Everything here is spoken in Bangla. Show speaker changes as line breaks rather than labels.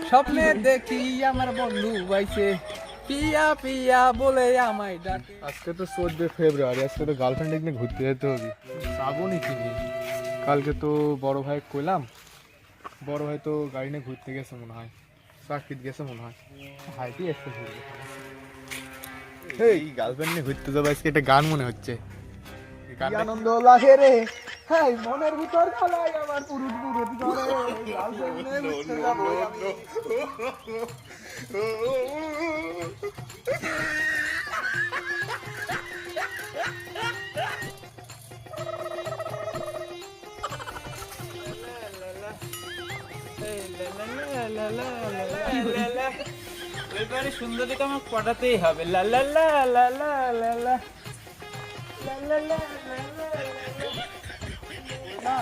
স্বপ্নে দেখি আমার বন্ধু বাইছে পিয়া পিয়া বলে আমায় ডাকে।
আজকে তো 14 ফেব্রুয়ারি, আজকে তো গার্লফ্রেন্ড নিয়ে ঘুরতে যেতে হবে। যাবো নাকি নি? কালকে তো বড় ভাই কইলাম, বড় ভাই তো গাড়ি নিয়ে ঘুরতে গেছে মনে হয়, চাকরিতে গেছে মনে হয়। হাইটি এসে ঘুরবে। এই গার্লফ্রেন্ড নিয়ে ঘুরতে যাবো আজকে, একটা গান মনে হচ্ছে।
কি আনন্দ লাগে রে, হাই মনের ভিতর খালাই আমার পুরুত পুরুত করে গার্লফ্রেন্ডে ঘুরতে যাবো আমি। এবারে সুন্দরীকে আমাকে পটাতেই হবে। লা লা লা লা লা লা লা লা লা লা লা লা।